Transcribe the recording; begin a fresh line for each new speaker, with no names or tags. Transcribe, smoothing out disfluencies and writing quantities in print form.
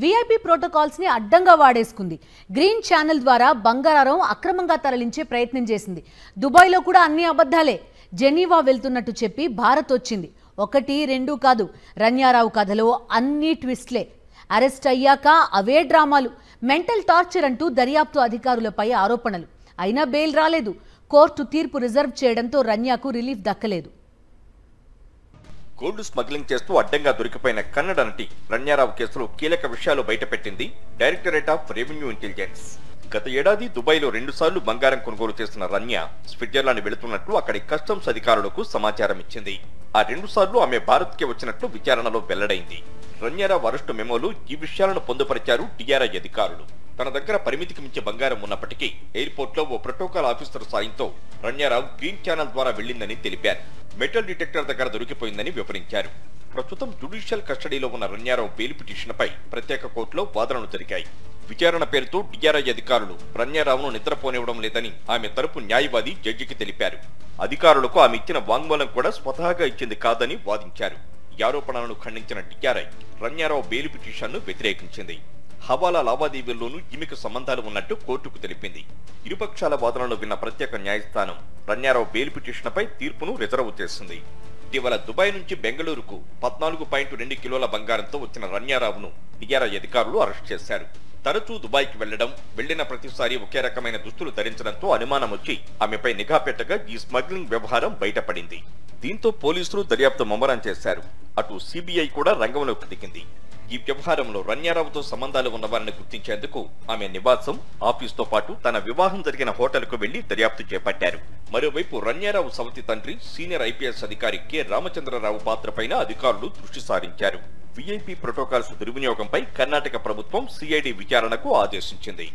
VIP protocols ని అడ్డంగా వాడేసుకుంది. Green channel ద్వారా బంగారం అక్రమంగా తరలించే ప్రయత్నం చేసింది. దుబాయ్లో కూడా అన్ని అబద్ధాలే. జెనీవా వెళ్తున్నట్టు చెప్పి భారత్ వచ్చింది. 1, 2 కాదు, రన్యారావు కథలో అన్ని ట్విస్ట్లే. అరెస్ట్ అయ్యాక అవే డ్రామాలు, మెంటల్ టార్చర్ అంటూ దర్యాప్తు అధికారులపై ఆరోపణలు. అయినా బెయిల్ రాలేదు. కోర్టు తీర్పు రిజర్వ్ చేయడంతో రన్యాకు రిలీఫ్ దక్కలేదు.
గోల్డ్ స్మగ్లింగ్ చేస్తూ అడ్డంగా దొరికిపోయిన కన్నడ నటి రన్యారావు కేసులో కీలక విషయాలు బయటపెట్టింది డైరెక్టరేట్ ఆఫ్ రెవెన్యూ ఇంటెలిజెన్స్. గత ఏడాది దుబాయ్లో 2 సార్లు బంగారం కొనుగోలు చేసిన రన్య స్విట్జర్లాండ్ వెళుతున్నట్లు అక్కడి కస్టమ్స్ అధికారులకు సమాచారం ఇచ్చింది. ఆ 2 సార్లు ఆమె భారత్కి వచ్చినట్లు విచారణలో వెల్లడైంది. రన్యారావు అరెస్టు మెమోలు ఈ విషయాలను పొందుపరిచారు టీఆర్ఐ అధికారులు. తన దగ్గర పరిమితికి మించి బంగారం ఉన్నప్పటికీ ఎయిర్పోర్ట్ లో ఓ ప్రోటోకాల్ ఆఫీసర్ సాయంతో రన్యారావు గ్రీన్ ఛానల్ ద్వారా వెళ్లిందని తెలిపారు. మెటల్ డిటెక్టర్ దగ్గర దొరికిపోయిందని వివరించారు. ప్రస్తుతం జ్యుడిషియల్ కస్టడీలో ఉన్న రన్యారావు బెయిల్ పిటిషన్పై ప్రత్యేక కోర్టులో వాదనలు జరిగాయి. విచారణ పేరుతో టీఆర్ఐ అధికారులు రన్యారావును నిద్రపోనివ్వడం లేదని ఆమె తరపు న్యాయవాది జడ్జికి తెలిపారు. అధికారులకు ఆమె ఇచ్చిన వాంగ్మూలం కూడా స్వతహాగా ఇచ్చింది కాదని వాదించారు. ఈ ఆరోపణలను ఖండించిన టీఆర్ఐ రన్యారావు బెయిల్ పిటిషన్ను వ్యతిరేకించింది. హవాలా లావాదేవీల్లోనూ ఈమెకు సంబంధాలు ఉన్నట్టు కోర్టుకు తెలిపింది. ఇరుపక్షాల వాదనలు విన్న ప్రత్యేక న్యాయస్థానం రన్యారావు బెయిల్ పిటిషన్పై తీర్పును రిజర్వ్ చేసింది. ఇటీవల దుబాయ్ నుంచి బెంగళూరుకు 14.2 కిలోల బంగారంతో వచ్చిన రన్యారావును టీఆర్ఐ అధికారులు అరెస్ట్ చేశారు. తరచూ దుబాయ్కి వెళ్లిన ప్రతిసారి ఒకే రకమైన దుస్తులు ధరించడంతో అనుమానం వచ్చి ఆమెపై నిఘా పెట్టగా ఈ స్మగ్లింగ్ వ్యవహారం బయటపడింది. దీంతో పోలీసులు దర్యాప్తు ముమ్మరం చేశారు. అటు సిబిఐ కూడా రంగంలోకి దిగింది. ఈ వ్యవహారంలో రన్యారావుతో సంబంధాలు ఉన్నవారిని గుర్తించేందుకు ఆమె నివాసం, ఆఫీస్తో పాటు తన వివాహం జరిగిన హోటల్కు వెళ్లి దర్యాప్తు చేపట్టారు. మరోవైపు రన్యారావు సవతి తండ్రి సీనియర్ ఐపీఎస్ అధికారి కె రామచంద్రరావు పాత్రపైన అధికారులు దృష్టి సారించారు. వీఐపీ ప్రోటోకాల్స్ దుర్వినియోగంపై కర్ణాటక ప్రభుత్వం సిఐడి విచారణకు ఆదేశించింది.